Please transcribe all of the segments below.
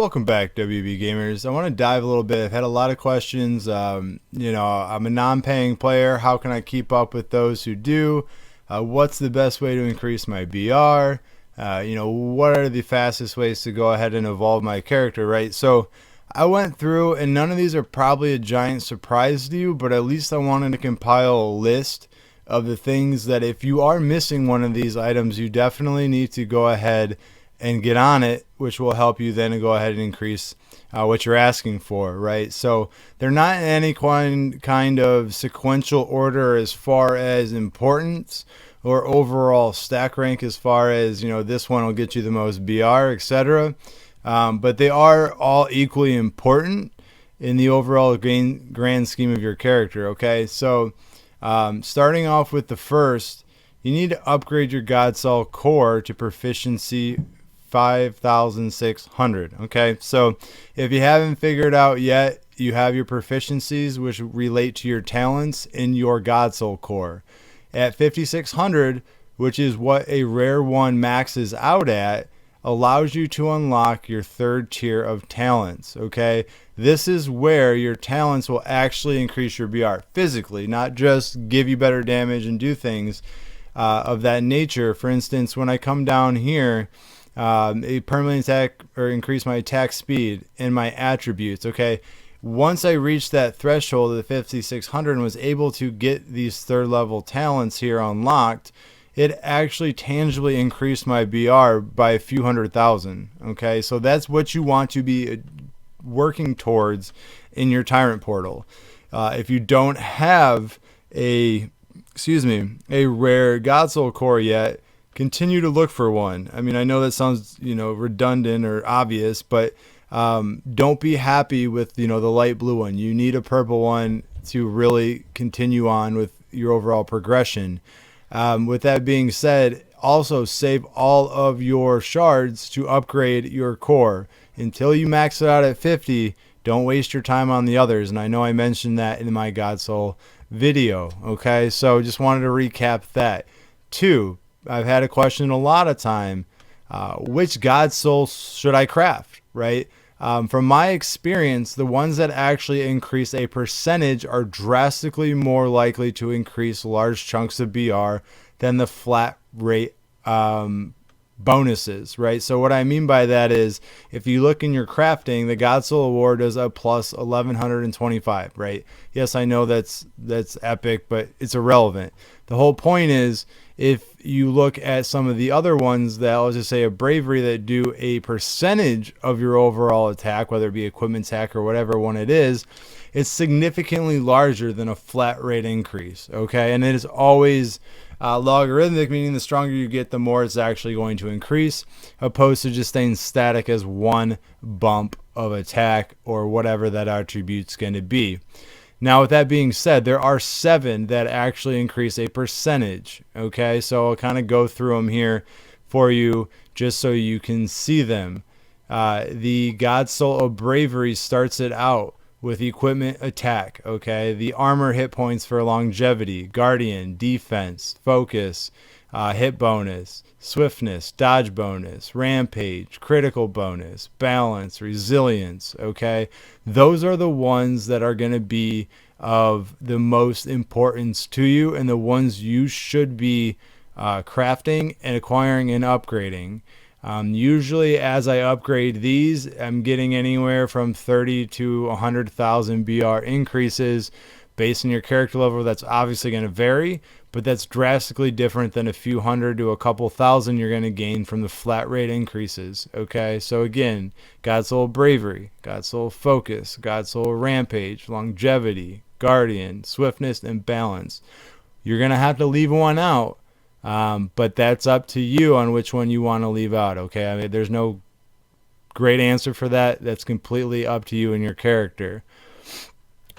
Welcome back, WB Gamers. I want to dive a little bit. I've had a lot of questions. I'm a non-paying player. How can I keep up with those who do? What's the best way to increase my BR? What are the fastest ways to go ahead and evolve my character, right? So I went through, and none of these are probably a giant surprise to you, but at least I wanted to compile a list of the things that if you are missing one of these items, you definitely need to go ahead and get on it, which will help you then to go ahead and increase what you're asking for, right? So they're not in any kind of sequential order as far as importance or overall stack rank as far as, this one will get you the most BR, etc. But they are all equally important in the overall grand scheme of your character, okay? So starting off with the first, you need to upgrade your God Soul core to proficiency 5,600. Okay, so if you haven't figured out yet, you have your proficiencies which relate to your talents in your God Soul core. At 5,600, which is what a rare one maxes out at, allows you to unlock your third tier of talents. Okay, this is where your talents will actually increase your BR physically, not just give you better damage and do things of that nature. For instance, when I come down here, a permanent attack or increase my attack speed and my attributes. Okay, once I reached that threshold of the 5,600 and was able to get these third level talents here unlocked, it actually tangibly increased my BR by a few 100,000. Okay, so that's what you want to be working towards in your Tyrant portal. If you don't have a rare God Soul core yet, continue to look for one. I mean, I know that sounds, redundant or obvious, but don't be happy with, the light blue one. You need a purple one to really continue on with your overall progression. With that being said, also save all of your shards to upgrade your core. Until you max it out at 50, don't waste your time on the others. And I know I mentioned that in my God Soul video. Okay, so just wanted to recap that. 2, I've had a question a lot of time, which God Soul should I craft, right? From my experience, the ones that actually increase a percentage are drastically more likely to increase large chunks of BR than the flat rate bonuses, right? So what I mean by that is, if you look in your crafting, the God Soul Award does a plus 1125, right? Yes, I know that's epic, but it's irrelevant. The whole point is, if you look at some of the other ones that, let's just say, a bravery that do a percentage of your overall attack, whether it be equipment attack or whatever one it is, it's significantly larger than a flat rate increase. Okay, and it is always logarithmic, meaning the stronger you get, the more it's actually going to increase, opposed to just staying static as one bump of attack or whatever that attribute's going to be. Now, with that being said, there are 7 that actually increase a percentage. Okay, so I'll kind of go through them here for you just so you can see them. The God Soul of Bravery starts it out with equipment attack. Okay, the armor hit points for longevity, guardian, defense, focus, hit bonus, swiftness, dodge bonus, rampage, critical bonus, balance, resilience. Okay, those are the ones that are going to be of the most importance to you and the ones you should be crafting and acquiring and upgrading. Usually as I upgrade these, I'm getting anywhere from 30 to 100,000 BR increases based on your character level. That's obviously going to vary, but that's drastically different than a few hundred to a couple thousand you're going to gain from the flat rate increases. Okay, so again, God Soul Bravery, God Soul Focus, God Soul Rampage, Longevity, Guardian, Swiftness, and Balance. You're going to have to leave one out, but that's up to you on which one you want to leave out. Okay, I mean, there's no great answer for that. That's completely up to you and your character.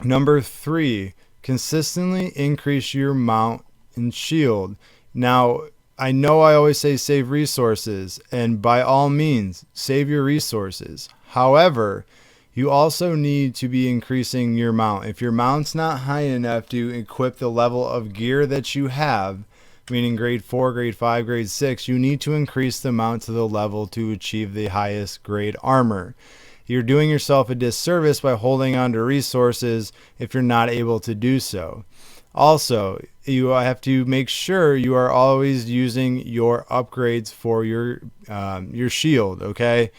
Number 3, consistently increase your mount and shield. Now, I know I always say save resources, and by all means, save your resources. However, you also need to be increasing your mount. If your mount's not high enough to equip the level of gear that you have, meaning grade 4, grade 5, grade 6, you need to increase the mount to the level to achieve the highest grade armor. you're doing yourself a disservice by holding on to resources if you're not able to do so. Also, you have to make sure you are always using your upgrades for your shield, okay?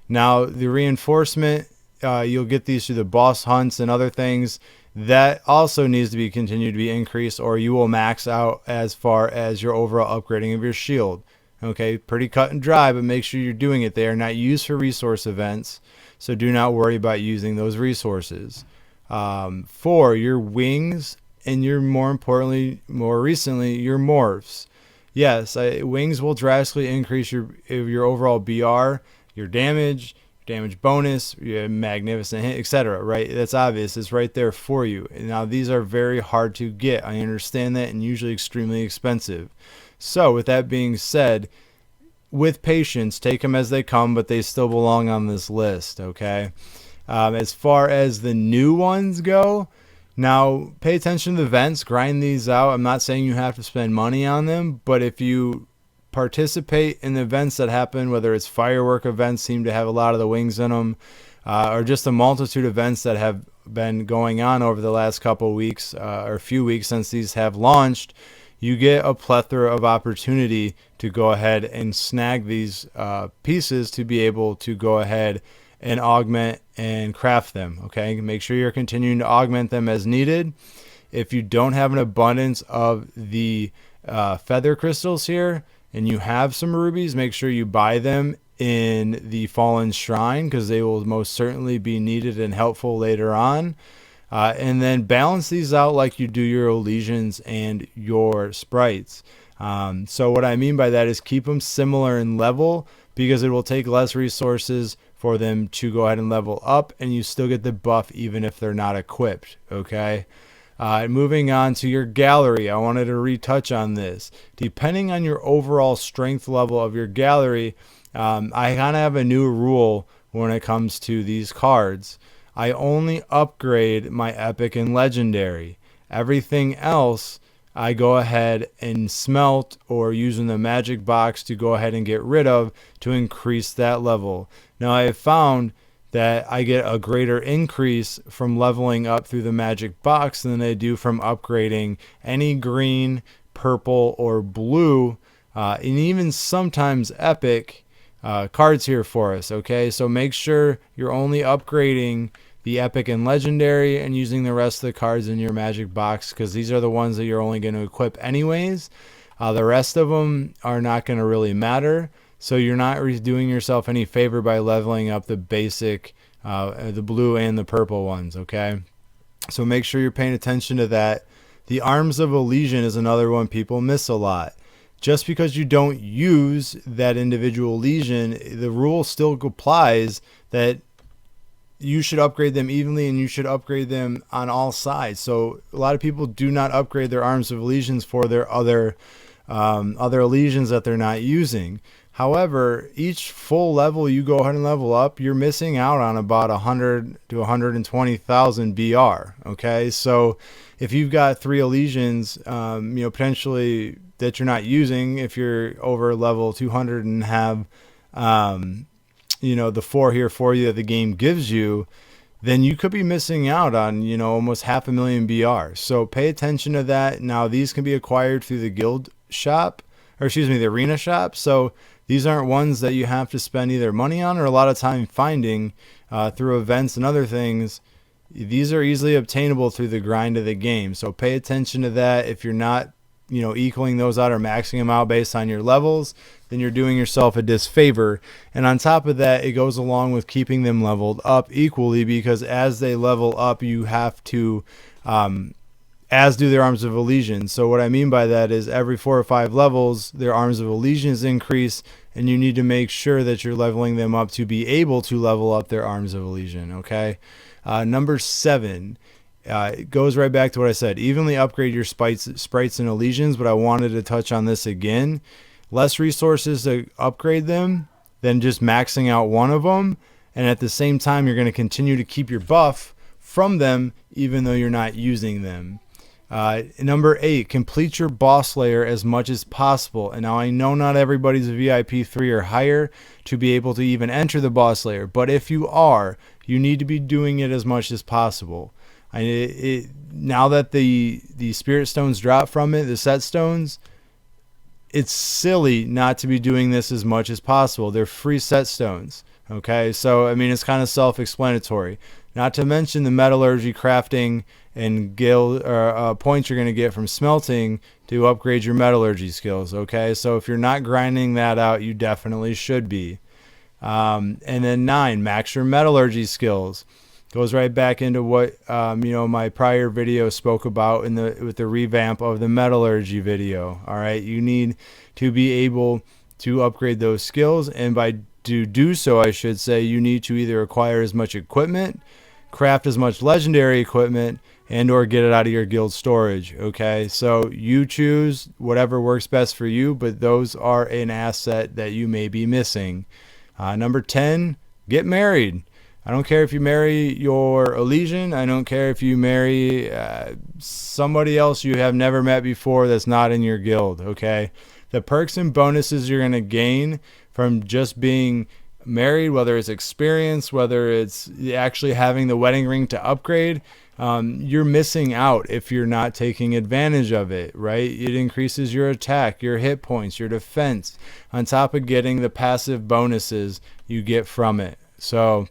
Now, the reinforcement, you'll get these through the boss hunts and other things. That also needs to be continued to be increased, or you will max out as far as your overall upgrading of your shield. Okay, pretty cut and dry, but make sure you're doing it. They are not used for resource events, so do not worry about using those resources. For your wings, and more recently, your morphs. Yes, wings will drastically increase your overall BR, your damage bonus, your magnificent hit, etc. Right? That's obvious. It's right there for you. Now, these are very hard to get. I understand that, and usually extremely expensive. So, with that being said, with patience, take them as they come, but they still belong on this list. Okay. As far as the new ones go, now pay attention to the events, grind these out. I'm not saying you have to spend money on them, but if you participate in the events that happen, whether it's firework events, seem to have a lot of the wings in them, or just a multitude of events that have been going on over the last couple weeks or few weeks since these have launched, you get a plethora of opportunity to go ahead and snag these pieces to be able to go ahead and augment and craft them. Okay, make sure you're continuing to augment them as needed. If you don't have an abundance of the feather crystals here and you have some rubies, make sure you buy them in the Fallen Shrine, because they will most certainly be needed and helpful later on. And then balance these out like you do your Elysians and your Sprites. So what I mean by that is keep them similar in level, because it will take less resources for them to go ahead and level up, and you still get the buff even if they're not equipped. Okay. Moving on to your gallery, I wanted to retouch on this. Depending on your overall strength level of your gallery, I kind of have a new rule when it comes to these cards. I only upgrade my epic and legendary. Everything else I go ahead and smelt or using the magic box to go ahead and get rid of to increase that level. Now, I have found that I get a greater increase from leveling up through the magic box than I do from upgrading any green, purple, or blue, and even sometimes epic cards here for us. Okay, so make sure you're only upgrading the epic and legendary and using the rest of the cards in your magic box, because these are the ones that you're only going to equip anyways. The rest of them are not going to really matter, so you're not doing yourself any favor by leveling up the basic, the blue and the purple ones. Okay, so make sure you're paying attention to that. The Arms of Elysian is another one people miss a lot. Just because you don't use that individual legion, the rule still applies that you should upgrade them evenly, and you should upgrade them on all sides. So a lot of people do not upgrade their Arms of Elysians for their other legions that they're not using. However, each full level you go ahead and level up, you're missing out on about 100 to 120,000 BR. Okay, so if you've got 3 Elysians, potentially that you're not using, if you're over level 200 and have the 4 here for you that the game gives you, then you could be missing out on, almost 500,000 BR. So pay attention to that. Now, these can be acquired through the guild shop, the arena shop. So these aren't ones that you have to spend either money on or a lot of time finding through events and other things. These are easily obtainable through the grind of the game. So pay attention to that. If you're not equaling those out or maxing them out based on your levels, then you're doing yourself a disfavor. And on top of that, it goes along with keeping them leveled up equally, because as they level up, you have to, as do their Arms of Elysian. So what I mean by that is every 4 or 5 levels, their Arms of Elysians increase, and you need to make sure that you're leveling them up to be able to level up their Arms of Elysian. Okay. Number 7. It goes right back to what I said. Evenly upgrade your sprites and Elysians, but I wanted to touch on this again. Less resources to upgrade them than just maxing out one of them, and at the same time, you're going to continue to keep your buff from them even though you're not using them. Number 8, complete your boss layer as much as possible. And now I know not everybody's a VIP 3 or higher to be able to even enter the boss layer, but if you are, you need to be doing it as much as possible. Now that the spirit stones drop from it, the set stones, it's silly not to be doing this as much as possible. They're free set stones. Okay, so I mean, it's kind of self-explanatory. Not to mention the metallurgy, crafting, and guild points you're going to get from smelting to upgrade your metallurgy skills. Okay, so if you're not grinding that out, you definitely should be. And then 9, max your metallurgy skills. Goes right back into what my prior video spoke about with the revamp of the metallurgy video. All right, you need to be able to upgrade those skills, and to do so, I should say, you need to either acquire as much equipment, craft as much legendary equipment, and or get it out of your guild storage. Okay, so you choose whatever works best for you, but those are an asset that you may be missing. Number 10, get married. I don't care if you marry your Elysian. I don't care if you marry somebody else you have never met before that's not in your guild. Okay, the perks and bonuses you're going to gain from just being married, whether it's experience, whether it's actually having the wedding ring to upgrade, you're missing out if you're not taking advantage of it, right? It increases your attack, your hit points, your defense, on top of getting the passive bonuses you get from it. So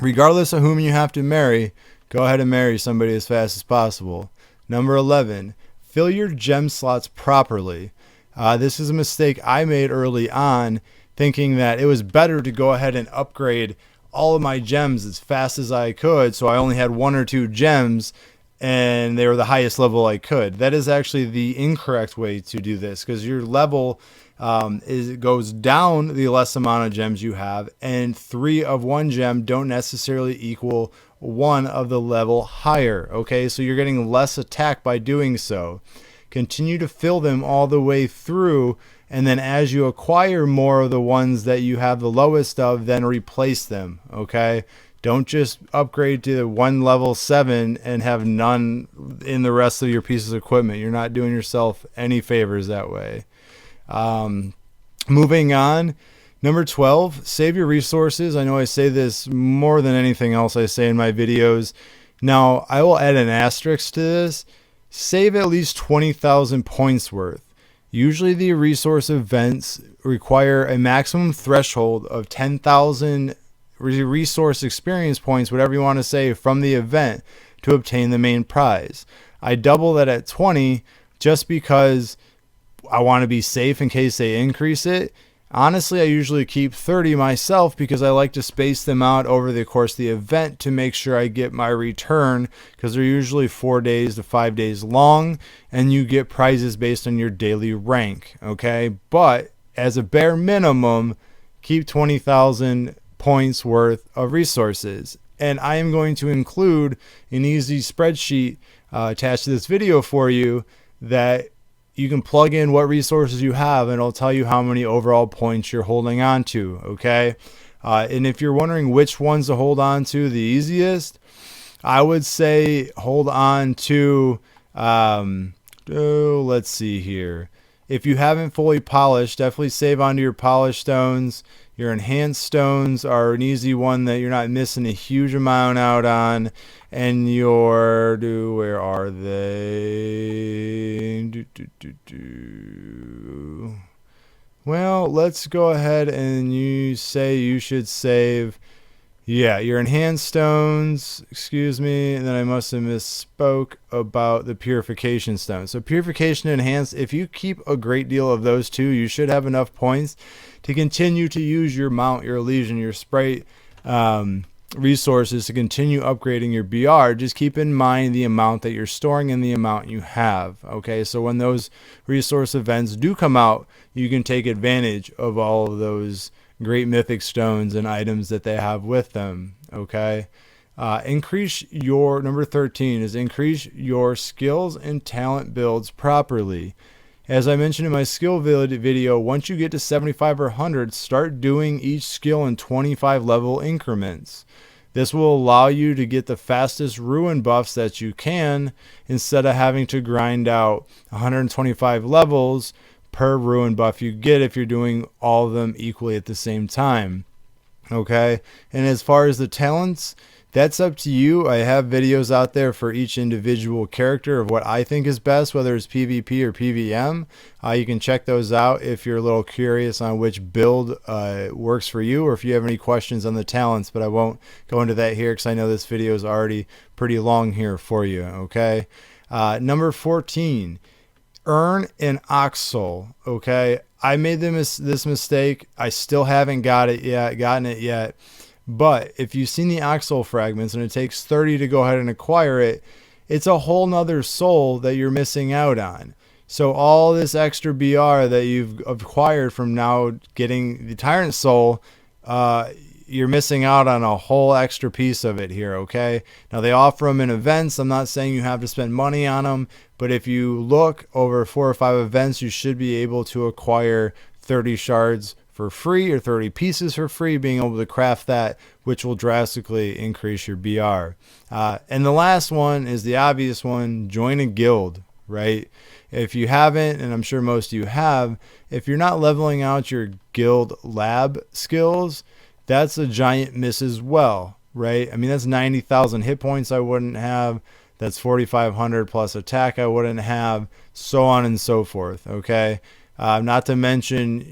regardless of whom you have to marry, go ahead and marry somebody as fast as possible. Number 11, fill your gem slots properly. This is a mistake I made early on, thinking that it was better to go ahead and upgrade all of my gems as fast as I could, so I only had 1 or 2 gems and they were the highest level I could. That is actually the incorrect way to do this, because your level goes down the less amount of gems you have, and 3 of 1 gem don't necessarily equal 1 of the level higher. Okay, so you're getting less attack by doing so. Continue to fill them all the way through, and then as you acquire more of the ones that you have the lowest of, then replace them. Okay, don't just upgrade to 1 level 7 and have none in the rest of your pieces of equipment. You're not doing yourself any favors that way. Moving on, number 12, save your resources. I know I say this more than anything else I say in my videos. Now, I will add an asterisk to this. Save at least 20,000 points worth. Usually the resource events require a maximum threshold of 10,000 resource experience points, whatever you want to say, from the event to obtain the main prize. I double that at 20 just because I want to be safe in case they increase it. Honestly, I usually keep 30 myself because I like to space them out over the course of the event to make sure I get my return, because they're usually 4 days to 5 days long, and you get prizes based on your daily rank. Okay, but as a bare minimum, keep 20,000 points worth of resources. And I am going to include an easy spreadsheet attached to this video for you that you can plug in what resources you have, and it'll tell you how many overall points you're holding on to. Okay, and if you're wondering which ones to hold on to the easiest, I would say hold on to let's see here. If you haven't fully polished, definitely save onto your polished stones. Your enhanced stones are an easy one that you're not missing a huge amount out on. And your, where are they? Well, let's go ahead and you say you should save, your enhanced stones, excuse me, and then I must have misspoke about the purification stones. So purification and enhanced, if you keep a great deal of those two, you should have enough points to continue to use your mount, your Elysian, your Sprite resources to continue upgrading your BR. Just keep in mind the amount that you're storing and the amount you have. Okay, so when those resource events do come out, you can take advantage of all of those great mythic stones and items that they have with them. Okay, increase your, number 13 is increase your skills and talent builds properly. As I mentioned in my skill video, once you get to 75 or 100, start doing each skill in 25 level increments. This will allow you to get the fastest ruin buffs that you can instead of having to grind out 125 levels per ruin buff you get if you're doing all of them equally at the same time. Okay, and as far as the talents, that's up to you. I have videos out there for each individual character of what I think is best, whether it's PvP or PvM. You can check those out if you're a little curious on which build works for you, or if you have any questions on the talents, but I won't go into that here because I know this video is already pretty long here for you. Okay, number 14, earn an ox soul. Okay, I made this mistake. I still haven't gotten it yet. But if you've seen the ox soul fragments and it takes 30 to go ahead and acquire it, it's a whole nother soul that you're missing out on. So all this extra BR that you've acquired from now getting the Tyrant Soul, you're missing out on a whole extra piece of it here, okay? Now, they offer them in events. I'm not saying you have to spend money on them, but if you look over 4 or 5 events, you should be able to acquire 30 shards for free or 30 pieces for free, being able to craft that, which will drastically increase your BR. And the last one is the obvious one: join a guild, right? If you haven't, and I'm sure most of you have, if you're not leveling out your guild lab skills, that's a giant miss as well, right? I mean, that's 90,000 hit points I wouldn't have. That's 4,500 plus attack I wouldn't have, so on and so forth, okay? Not to mention,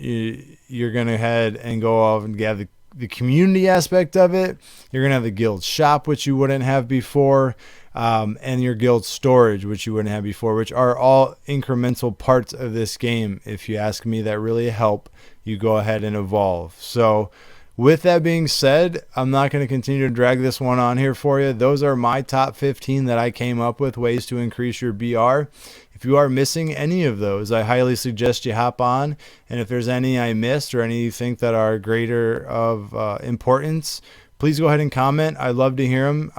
you're going to head and go off and get the community aspect of it. You're going to have the guild shop, which you wouldn't have before, and your guild storage, which you wouldn't have before, which are all incremental parts of this game, if you ask me, that really help you go ahead and evolve. So with that being said, I'm not going to continue to drag this one on here for you. Those are my top 15 that I came up with, ways to increase your BR. If you are missing any of those, I highly suggest you hop on. And if there's any I missed or any you think that are greater of importance, please go ahead and comment. I'd love to hear them.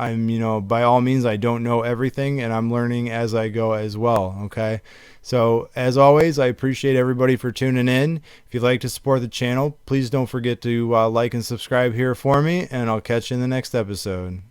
By all means, I don't know everything, and I'm learning as I go as well. Okay. So as always, I appreciate everybody for tuning in. If you'd like to support the channel, please don't forget to like and subscribe here for me, and I'll catch you in the next episode.